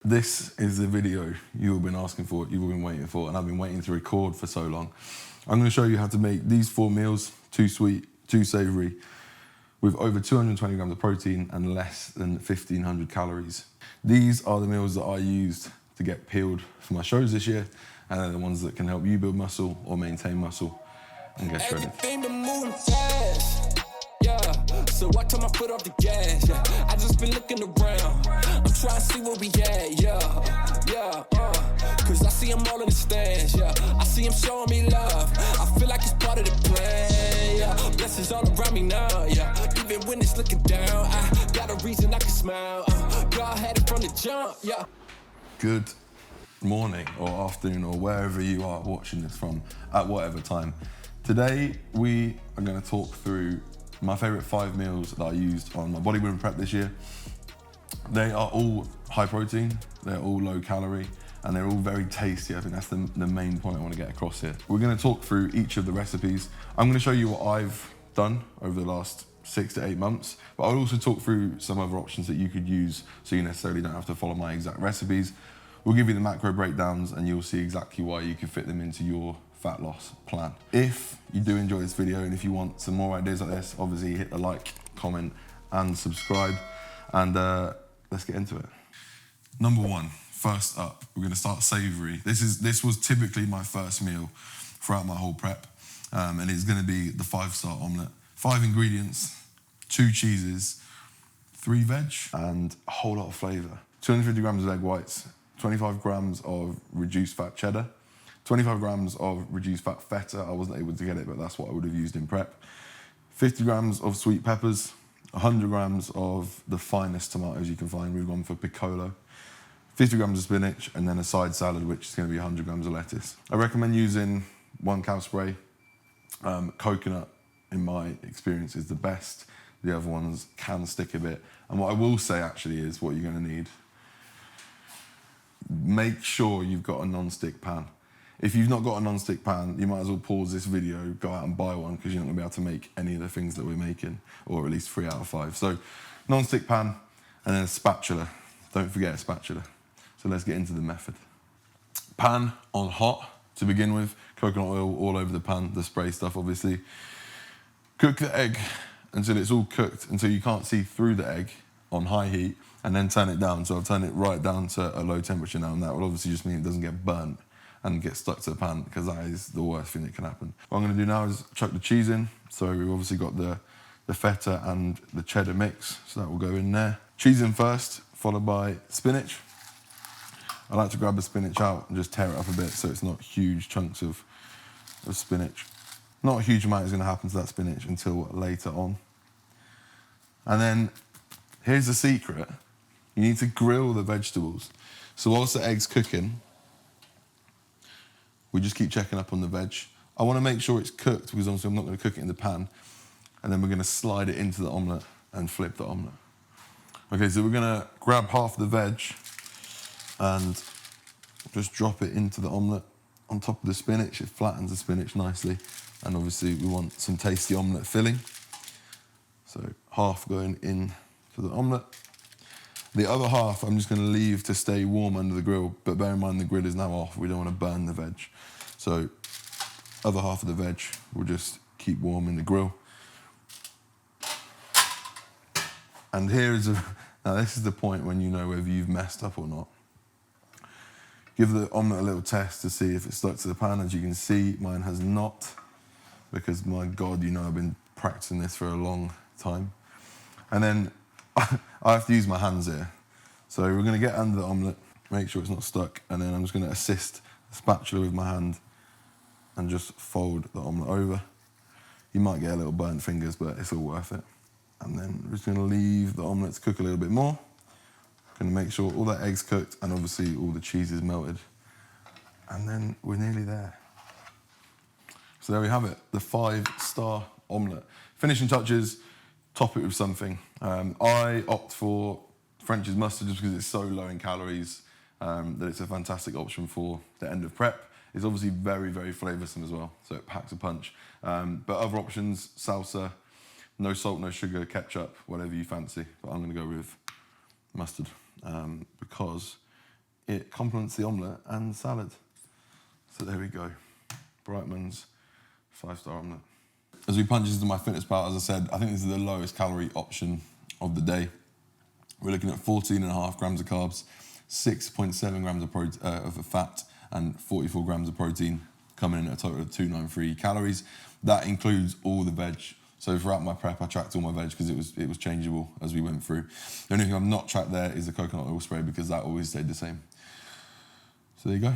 This is the video you've all been asking for, you've all been waiting for, and I've been waiting to record for so long. I'm going to show you how to make these 4 meals, 2 sweet, 2 savoury, with over 220 grams of protein and less than 1,500 calories. These are the meals that I used to get peeled for my shows this year, and they're the ones that can help you build muscle or maintain muscle and get shredded. So I took my foot off the gas, yeah. I just been looking around. I'm trying to see where we at, Cause I see them all in the stands, yeah. I see them showing me love. I feel like it's part of the plan, yeah. Blessings all around me now, yeah. Even when it's looking down, I got a reason I can smile. God had it from the jump, yeah. Good morning or afternoon or wherever you are watching this from at whatever time. Today we are going to talk through my favourite 5 meals that I used on my bodybuilding prep this year. They are all high protein, they're all low calorie, and they're all very tasty. I think that's the main point I want to get across here. We're going to talk through each of the recipes. I'm going to show you what I've done over the last 6 to 8 months, but I'll also talk through some other options that you could use so you necessarily don't have to follow my exact recipes. We'll give you the macro breakdowns and you'll see exactly why you can fit them into your fat loss plan. If you do enjoy this video and if you want some more ideas like this, obviously hit the like, comment and subscribe, and let's get into it. Number 1, first up, we're going to start savoury. This was typically my first meal throughout my whole prep, and it's going to be the 5-star omelette. 5 ingredients, 2 cheeses, 3 veg, and a whole lot of flavour. 250 grams of egg whites, 25 grams of reduced fat cheddar, 25 grams of reduced fat feta. I wasn't able to get it, but that's what I would have used in prep. 50 grams of sweet peppers, 100 grams of the finest tomatoes you can find. We've gone for piccolo. 50 grams of spinach, and then a side salad, which is going to be 100 grams of lettuce. I recommend using 1 cow spray. Coconut, in my experience, is the best. The other ones can stick a bit. And what I will say actually is what you're going to need. Make sure you've got a non-stick pan. If you've not got a non-stick pan, you might as well pause this video, go out and buy one, because you're not going to be able to make any of the things that we're making, or at least 3 out of 5. So, non-stick pan, and then a spatula. Don't forget a spatula. So let's get into the method. Pan on hot to begin with. Coconut oil all over the pan, the spray stuff obviously. Cook the egg until it's all cooked, until you can't see through the egg on high heat, and then turn it down. So I've turned it right down to a low temperature now, and that will obviously just mean it doesn't get burnt and get stuck to the pan, because that is the worst thing that can happen. What I'm going to do now is chuck the cheese in. So we've obviously got the feta and the cheddar mix, so that will go in there. Cheese in first, followed by spinach. I like to grab the spinach out and just tear it up a bit so it's not huge chunks of spinach. Not a huge amount is going to happen to that spinach until later on. And then here's the secret. You need to grill the vegetables. So whilst the egg's cooking, we just keep checking up on the veg. I want to make sure it's cooked, because obviously I'm not going to cook it in the pan. And then we're going to slide it into the omelette and flip the omelette. Okay, so we're going to grab half the veg and just drop it into the omelette on top of the spinach. It flattens the spinach nicely. And obviously we want some tasty omelette filling. So half going in for the omelette. The other half I'm just going to leave to stay warm under the grill, but bear in mind the grill is now off. We don't want to burn the veg. So other half of the veg will just keep warm in the grill. And now this is the point when you know whether you've messed up or not. Give the omelette a little test to see if it's stuck to the pan. As you can see, mine has not, because my God, you know I've been practicing this for a long time. And then I have to use my hands here. So we're going to get under the omelette, make sure it's not stuck, and then I'm just going to assist the spatula with my hand and just fold the omelette over. You might get a little burnt fingers, but it's all worth it. And then we're just going to leave the omelette to cook a little bit more. Going to make sure all that egg's cooked and obviously all the cheese is melted. And then we're nearly there. So there we have it, the 5-star omelette. Finishing touches, top it with something. I opt for French's mustard just because it's so low in calories that it's a fantastic option for the end of prep. It's obviously very, very flavoursome as well, so it packs a punch. But other options, salsa, no salt, no sugar, ketchup, whatever you fancy. But I'm going to go with mustard because it complements the omelette and salad. So there we go. Brightman's 5-star omelette. As we punch into my fitness pal, as I said, I think this is the lowest calorie option of the day. We're looking at 14.5 grams of carbs, 6.7 grams of fat, and 44 grams of protein, coming in at a total of 293 calories. That includes all the veg. So throughout my prep, I tracked all my veg because it was changeable as we went through. The only thing I've not tracked there is the coconut oil spray because that always stayed the same. So there you go.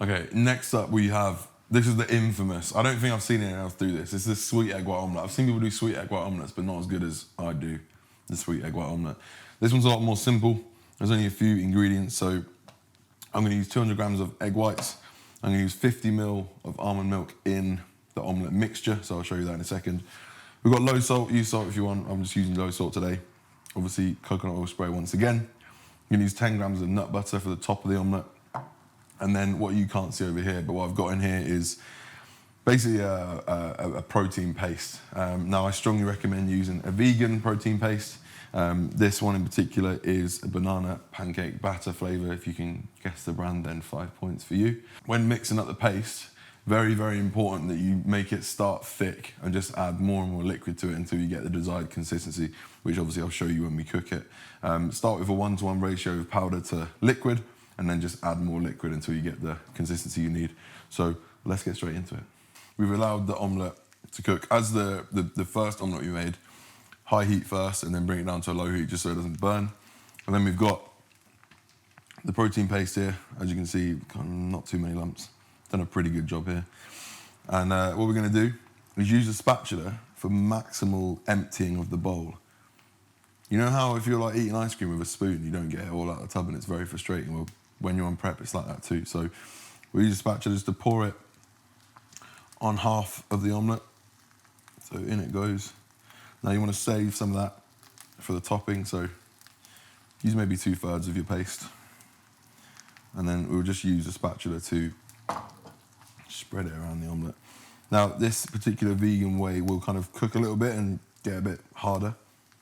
Okay, next up we have, this is the infamous, I don't think I've seen anyone else do this. It's the sweet egg white omelette. I've seen people do sweet egg white omelettes, but not as good as I do the sweet egg white omelette. This one's a lot more simple. There's only a few ingredients, so I'm gonna use 200 grams of egg whites. I'm gonna use 50 ml of almond milk in the omelette mixture, so I'll show you that in a second. We've got low salt, use salt if you want. I'm just using low salt today. Obviously, coconut oil spray once again. I'm gonna use 10 grams of nut butter for the top of the omelette. And then what you can't see over here, but what I've got in here is basically a protein paste. Now, I strongly recommend using a vegan protein paste. This one in particular is a banana pancake batter flavor. If you can guess the brand, then 5 points for you. When mixing up the paste, very, very important that you make it start thick and just add more and more liquid to it until you get the desired consistency, which obviously I'll show you when we cook it. Start with a 1-to-1 ratio of powder to liquid, and then just add more liquid until you get the consistency you need. So let's get straight into it. We've allowed the omelette to cook as the first omelette we made, high heat first and then bring it down to a low heat just so it doesn't burn. And then we've got the protein paste here. As you can see, not too many lumps. Done a pretty good job here. And what we're gonna do is use a spatula for maximal emptying of the bowl. You know how if you're like eating ice cream with a spoon, you don't get it all out of the tub and it's very frustrating? Well, when you're on prep, it's like that too. So we use a spatula just to pour it on half of the omelette. So in it goes. Now you want to save some of that for the topping, so use maybe 2/3 of your paste. And then we'll just use a spatula to spread it around the omelette. Now this particular vegan way will kind of cook a little bit and get a bit harder,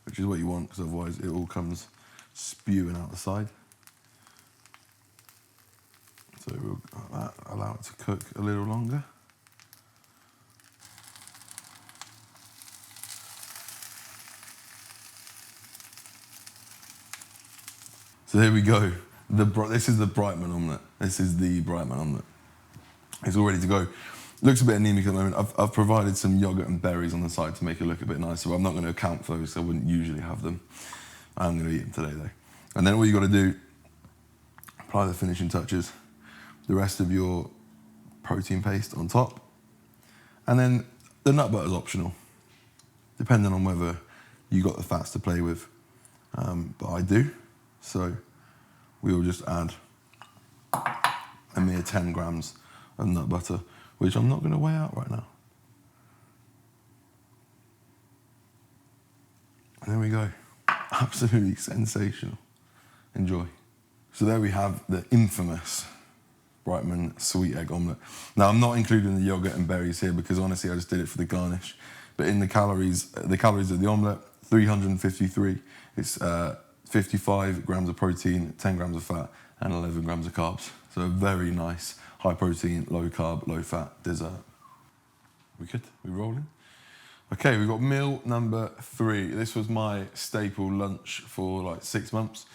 which is what you want, because otherwise it all comes spewing out the side. So we'll allow it to cook a little longer. So there we go. This is the Brightman omelette. This is the Brightman omelette. It's all ready to go. Looks a bit anemic at the moment. I've provided some yogurt and berries on the side to make it look a bit nicer, but I'm not going to account for those, so I wouldn't usually have them. I'm going to eat them today though. And then all you got to do, apply the finishing touches, the rest of your protein paste on top, and then the nut butter is optional, depending on whether you got the fats to play with. But I do, so we will just add a mere 10 grams of nut butter, which I'm not going to weigh out right now. And there we go. Absolutely sensational. Enjoy. So there we have the infamous Brightman sweet egg omelette. Now I'm not including the yogurt and berries here because honestly I just did it for the garnish. But in the calories of the omelette, 353. It's 55 grams of protein, 10 grams of fat, and 11 grams of carbs. So a very nice, high protein, low carb, low fat dessert. We good? We rolling? Okay, we've got meal number 3. This was my staple lunch for like 6 months.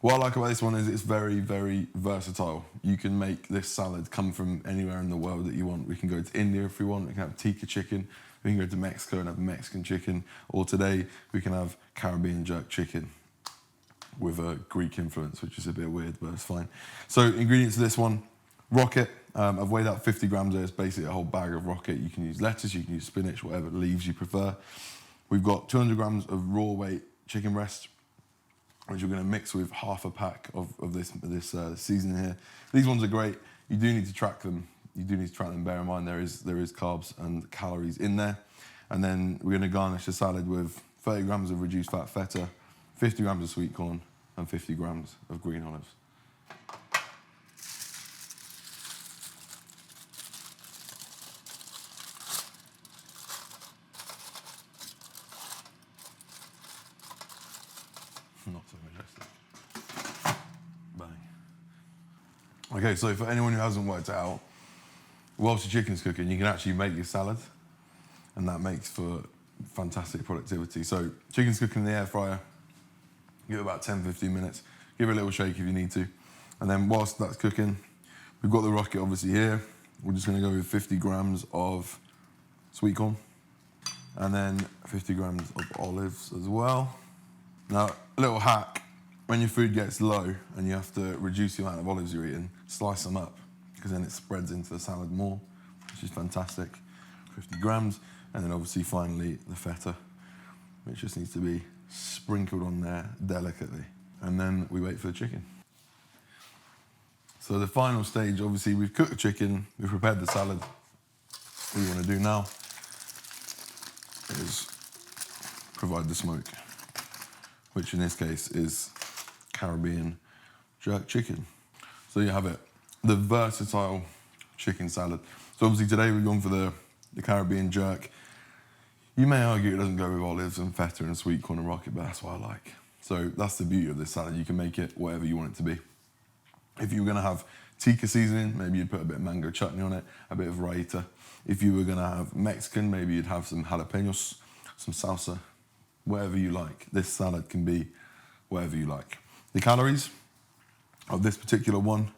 What I like about this one is it's very, very versatile. You can make this salad come from anywhere in the world that you want. We can go to India if we want. We can have tikka chicken. We can go to Mexico and have Mexican chicken. Or today, we can have Caribbean jerk chicken with a Greek influence, which is a bit weird, but it's fine. So ingredients of this one, rocket. I've weighed out 50 grams there. It's basically a whole bag of rocket. You can use lettuce, you can use spinach, whatever leaves you prefer. We've got 200 grams of raw weight chicken breast, which we're going to mix with half a pack of this seasoning here. These ones are great. You do need to track them. Bear in mind there is carbs and calories in there. And then we're going to garnish the salad with 30 grams of reduced fat feta, 50 grams of sweet corn, and 50 grams of green olives. Not so majestic. Okay, so for anyone who hasn't worked it out, whilst your chicken's cooking, you can actually make your salad, and that makes for fantastic productivity. So chicken's cooking in the air fryer, give it about 10-15 minutes, give it a little shake if you need to. And then whilst that's cooking, we've got the rocket obviously here. We're just gonna go with 50 grams of sweet corn, and then 50 grams of olives as well. Now, a little hack, when your food gets low and you have to reduce the amount of olives you're eating, slice them up, because then it spreads into the salad more, which is fantastic. 50 grams, and then obviously finally the feta, which just needs to be sprinkled on there delicately. And then we wait for the chicken. So the final stage, obviously we've cooked the chicken, we've prepared the salad. What we want to do now is provide the smoke, which in this case is Caribbean jerk chicken. So you have it, the versatile chicken salad. So obviously today we've gone for the Caribbean jerk. You may argue it doesn't go with olives and feta and sweet corn and rocket, but that's what I like. So that's the beauty of this salad. You can make it whatever you want it to be. If you were gonna have tikka seasoning, maybe you'd put a bit of mango chutney on it, a bit of raita. If you were gonna have Mexican, maybe you'd have some jalapenos, some salsa, whatever you like. This salad can be whatever you like. The calories of this particular one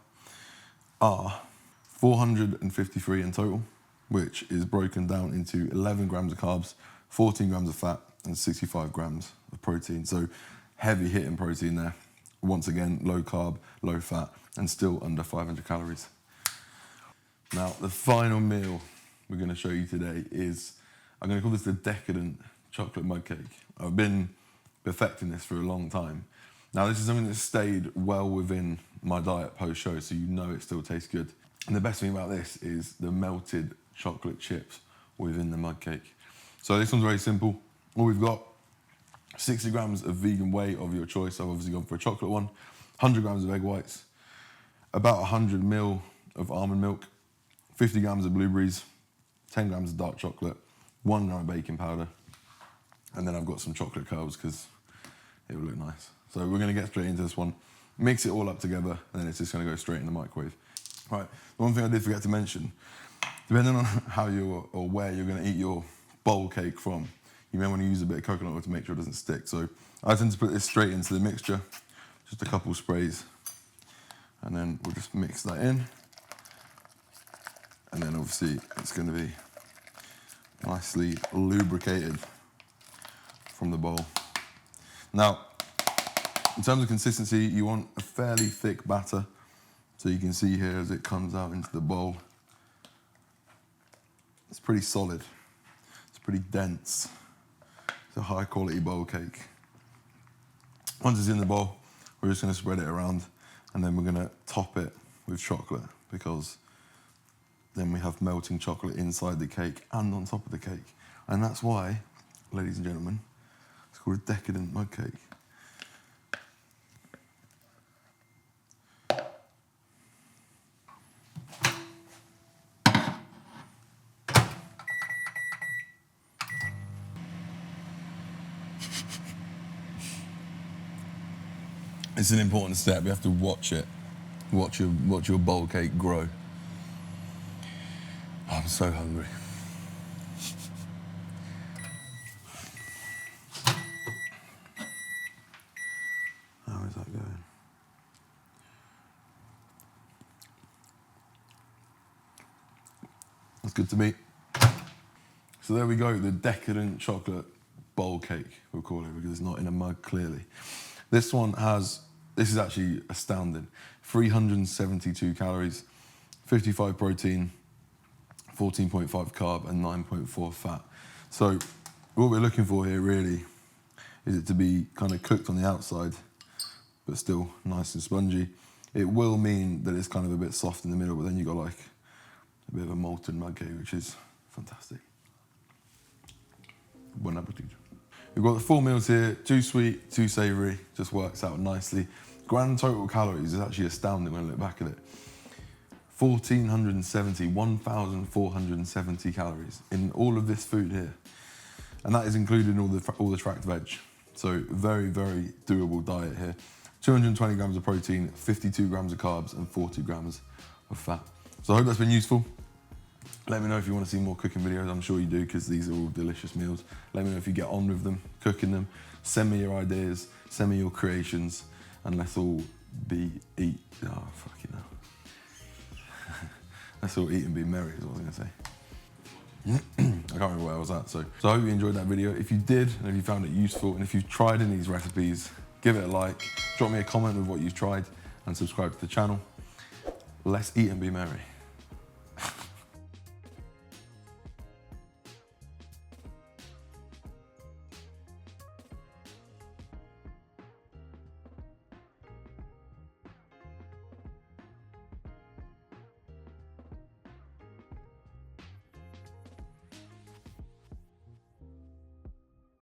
are 453 in total, which is broken down into 11 grams of carbs, 14 grams of fat, and 65 grams of protein. So heavy hitting protein there. Once again, low carb, low fat, and still under 500 calories. Now, the final meal we're gonna show you today is, I'm gonna call this the decadent chocolate mug cake. I've been perfecting this for a long time. Now, this is something that's stayed well within my diet post-show, so you know it still tastes good. And the best thing about this is the melted chocolate chips within the mug cake. So this one's very simple. All we've got, 60 grams of vegan whey of your choice. I've obviously gone for a chocolate one. 100 grams of egg whites, about 100 ml of almond milk, 50 grams of blueberries, 10 grams of dark chocolate, 1 gram of baking powder, and then I've got some chocolate curls because it will look nice. So we're gonna get straight into this one, mix it all up together, and then it's just gonna go straight in the microwave. Right, the one thing I did forget to mention, depending on how you or where you're gonna eat your bowl cake from, you may want to use a bit of coconut oil to make sure it doesn't stick. So I tend to put this straight into the mixture, just a couple sprays, and then we'll just mix that in. And then obviously it's going to be nicely lubricated from the bowl. Now, in terms of consistency, you want a fairly thick batter. So you can see here as it comes out into the bowl, it's pretty solid, it's pretty dense. It's a high quality bowl cake. Once it's in the bowl, we're just gonna spread it around, and then we're gonna top it with chocolate, because then we have melting chocolate inside the cake and on top of the cake. And that's why, ladies and gentlemen, it's called a decadent mug cake. It's an important step. You have to watch it. Watch your bowl cake grow. I'm so hungry. How is that going? That's good to me. So there we go, the decadent chocolate bowl cake, we'll call it, because it's not in a mug, clearly. This one has, this is actually astounding, 372 calories, 55 protein, 14.5 carb, and 9.4 fat. So what we're looking for here really is it to be kind of cooked on the outside, but still nice and spongy. It will mean that it's kind of a bit soft in the middle, but then you got like a bit of a molten mug cake, which is fantastic. Bon appetit. We've got the 4 meals here, 2 sweet, 2 savoury, just works out nicely. Grand total calories is actually astounding when I look back at it. 1,470 calories in all of this food here. And that is including all the tracked veg. So very, very doable diet here. 220 grams of protein, 52 grams of carbs, and 40 grams of fat. So I hope that's been useful. Let me know if you want to see more cooking videos. I'm sure you do, because these are all delicious meals. Let me know if you get on with them, cooking them. Send me your ideas, send me your creations, and let's all eat. Oh, fucking hell. Let's all eat and be merry is what I was gonna say. I can't remember where I was at. So I hope you enjoyed that video. If you did, and if you found it useful, and if you've tried any of these recipes, give it a like, drop me a comment with what you've tried, and subscribe to the channel. Let's eat and be merry.